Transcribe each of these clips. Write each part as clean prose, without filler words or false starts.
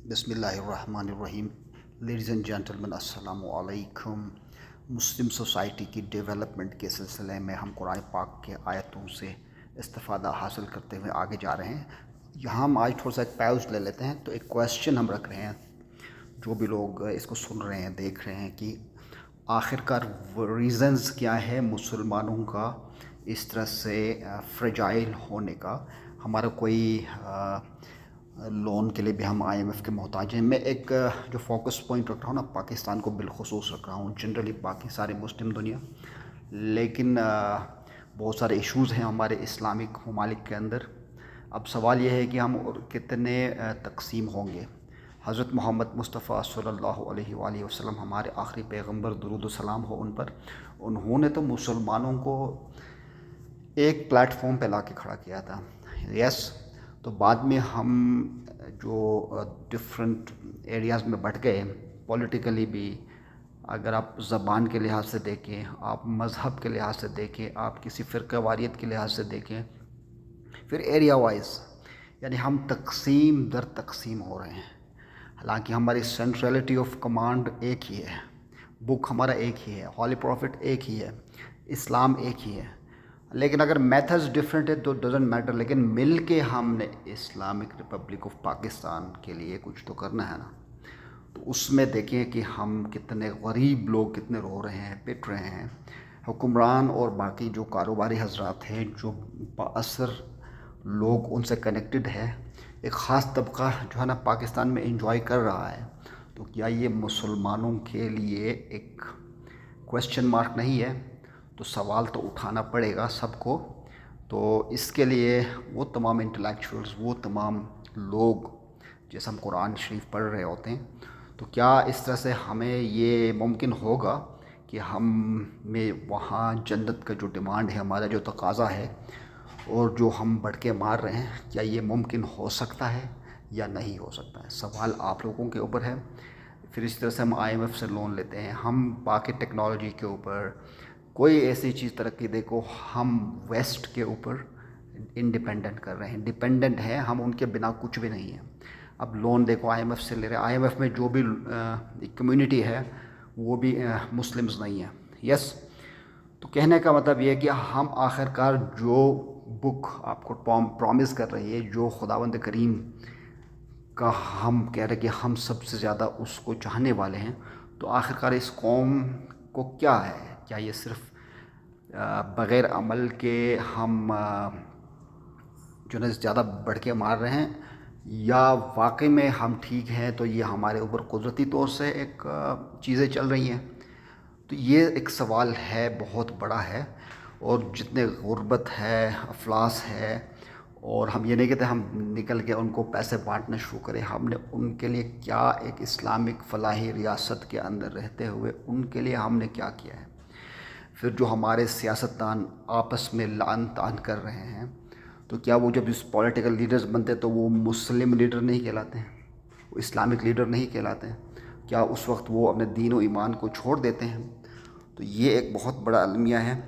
बिस्मिल्लाहिर्रहमानिर्रहीम। Ladies and gentleman, अस्सलामु अलैकुम। मुस्लिम सोसाइटी की डेवलपमेंट के सिलसिले में हम कुरान पाक के आयतों से इस्तिफ़ादा हासिल करते हुए आगे जा रहे हैं। यहाँ हम आज थोड़ा सा एक पैउज ले लेते हैं। तो एक क्वेश्चन हम रख रहे हैं, जो भी लोग इसको सुन रहे हैं, देख रहे हैं, कि आखिरकार रीज़न्स क्या है मुसलमानों का इस तरह से फ्रेजाइल होने का। हमारा कोई लोन के लिए भी हम IMF के मोहताज हैं। मैं एक जो फोकस पॉइंट रख रहा हूँ ना, पाकिस्तान को बिलखुसूस रख रहा हूँ, जनरली बाकी सारे मुस्लिम दुनिया, लेकिन बहुत सारे इश्यूज़ हैं हमारे इस्लामिक ममालिक के अंदर। अब सवाल यह है कि हम कितने तकसीम होंगे। हज़रत मोहम्मद मुस्तफ़ा सल्लल्लाहु अलैहि वसल्लम हमारे आखिरी पैगंबर, दुरूद व सलाम हो उन पर, उन्होंने तो मुसलमानों को एक प्लेटफॉर्म पे ला के खड़ा किया था। यस, तो बाद में हम जो डिफरेंट एरियाज़ में बट गए, पॉलिटिकली भी, अगर आप ज़बान के लिहाज से देखें, आप मज़हब के लिहाज से देखें, आप किसी फ़िरक़ा वारियत के लिहाज से देखें, फिर एरिया वाइज, यानी हम तकसीम दर तकसीम हो रहे हैं। हालांकि हमारी सेंट्रलिटी ऑफ कमांड एक ही है, बुक हमारा एक ही है, हॉली प्रॉफिट एक ही है, इस्लाम एक ही है, लेकिन अगर मेथड्स डिफरेंट है तो डजेंट मैटर। लेकिन मिल के हमने इस्लामिक रिपब्लिक ऑफ पाकिस्तान के लिए कुछ तो करना है ना। तो उसमें देखें कि हम कितने गरीब लोग कितने रो रहे हैं, पिट रहे हैं। हुक्मरान और बाकी जो कारोबारी हजरात हैं, जो बाअसर लोग उनसे कनेक्टेड है, एक ख़ास तबका जो है ना पाकिस्तान में एंजॉय कर रहा है। तो क्या ये मुसलमानों के लिए एक क्वेश्चन मार्क नहीं है? तो सवाल तो उठाना पड़ेगा सबको। तो इसके लिए वो तमाम इंटेलेक्चुअल्स, वो तमाम लोग, जैसे हम कुरान शरीफ पढ़ रहे होते हैं, तो क्या इस तरह से हमें ये मुमकिन होगा कि हम में वहाँ जन्नत का जो डिमांड है, हमारा जो तकाज़ा है और जो हम बढ़ के मार रहे हैं, क्या ये मुमकिन हो सकता है या नहीं हो सकता है? सवाल आप लोगों के ऊपर है। फिर इस तरह से हम IMF से लोन लेते हैं, हम बाकी टेक्नोलॉजी के ऊपर कोई ऐसी चीज़ तरक्की देखो, हम वेस्ट के ऊपर इंडिपेंडेंट कर रहे हैं, डिपेंडेंट हैं हम, उनके बिना कुछ भी नहीं है। अब लोन देखो IMF से ले रहे हैं, IMF में जो भी कम्युनिटी है वो भी मुस्लिम्स नहीं है। यस, तो कहने का मतलब ये है कि हम आखिरकार जो बुक आपको प्रॉमिस कर रही है, जो खुदावंद करीम का हम कह रहे हैं कि हम सबसे ज़्यादा उसको चाहने वाले हैं, तो आखिरकार इस कौम को क्या है? क्या ये सिर्फ़ बग़ैर अमल के हम जो है ज़्यादा बढ़ के मार रहे हैं, या वाकई में हम ठीक हैं? तो ये हमारे ऊपर कुदरती तौर से एक चीज़ें चल रही हैं। तो ये एक सवाल है, बहुत बड़ा है। और जितने गुर्बत है, अफलास है, और हम ये नहीं कहते हम निकल के उनको पैसे बांटना शुरू करें। हमने उनके लिए क्या, एक इस्लामिक फ़लाही रियासत के अंदर रहते हुए उनके लिए हमने क्या किया है? फिर जो हमारे सियासतदान आपस में लान तान कर रहे हैं, तो क्या वो जब इस पॉलिटिकल लीडर्स बनते तो वो मुस्लिम लीडर नहीं कहलाते हैं? वो इस्लामिक लीडर नहीं कहलाते हैं? क्या उस वक्त वो अपने दीन और ईमान को छोड़ देते हैं? तो ये एक बहुत बड़ा अलमिया है।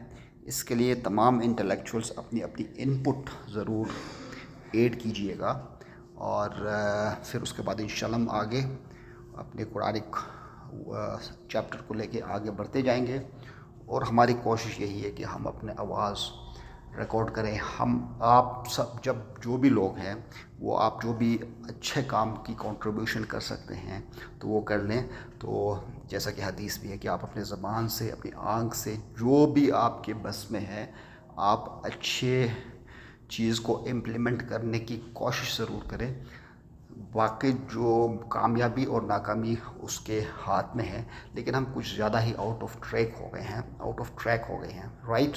इसके लिए तमाम इंटेलेक्चुअल्स अपनी अपनी इनपुट ज़रूर ऐड कीजिएगा, और फिर उसके बाद इंशाल्लाह हम आगे अपने कुरानिक चैप्टर को लेके आगे बढ़ते जाएंगे। और हमारी कोशिश यही है कि हम अपने आवाज़ रिकॉर्ड करें। हम आप सब, जब जो भी लोग हैं, वो आप जो भी अच्छे काम की कंट्रीब्यूशन कर सकते हैं तो वो कर लें। तो जैसा कि हदीस भी है कि आप अपने ज़बान से, अपनी आँख से, जो भी आपके बस में है, आप अच्छे चीज़ को इम्प्लीमेंट करने की कोशिश ज़रूर करें। वाकई जो कामयाबी और नाकामी उसके हाथ में है, लेकिन हम कुछ ज़्यादा ही आउट ऑफ ट्रैक हो गए हैं, राइट?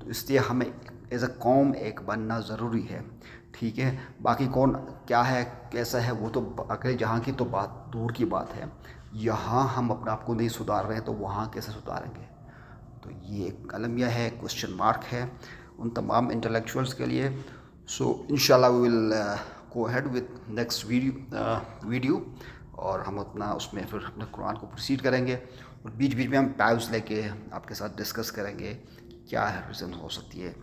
तो इसलिए हमें एज अ कौम एक बनना ज़रूरी है, ठीक है? बाकी कौन क्या है, कैसा है, वो तो अगले जहाँ की तो बात दूर की बात है। यहाँ हम अपने आप को नहीं सुधार रहे हैं तो वहाँ कैसे सुधारेंगे? तो ये एक अलमिया है, क्वेश्चन मार्क है उन तमाम इंटेलेक्चुअल्स के लिए। सो इंशाल्लाह we will go ahead with next video, और हम अपना उसमें फिर अपने कुरान को प्रोसीड करेंगे, और बीच बीच में हम पैव्स लेके आपके साथ डिस्कस करेंगे क्या है रीज़न हो सकती है,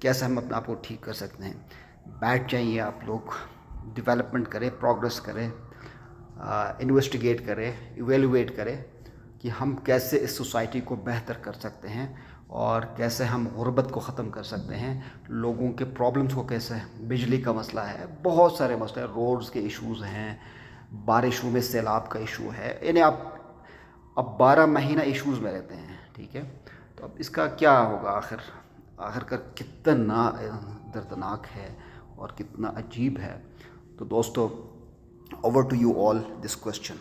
कैसे हम अपने आप को ठीक कर सकते हैं। बैठ जाइए आप लोग, डेवलपमेंट करें, प्रोग्रेस करें, انویسٹیگیٹ کرے، ایویلویٹ کرے کہ ہم کیسے اس سوسائٹی کو بہتر کر سکتے ہیں اور کیسے ہم غربت کو ختم کر سکتے ہیں، لوگوں کے پرابلمس کو کیسے، بجلی کا مسئلہ ہے، بہت سارے مسئلے، روڈز کے ایشوز ہیں، بارشوں میں سیلاب کا ایشو ہے، یعنی آپ اب 12 مہینہ ایشوز میں رہتے ہیں، ٹھیک ہے. تو اب اس کا کیا ہوگا آخر کر کتنا دردناک ہے اور کتنا عجیب ہے. تو دوستو، over to you all this question.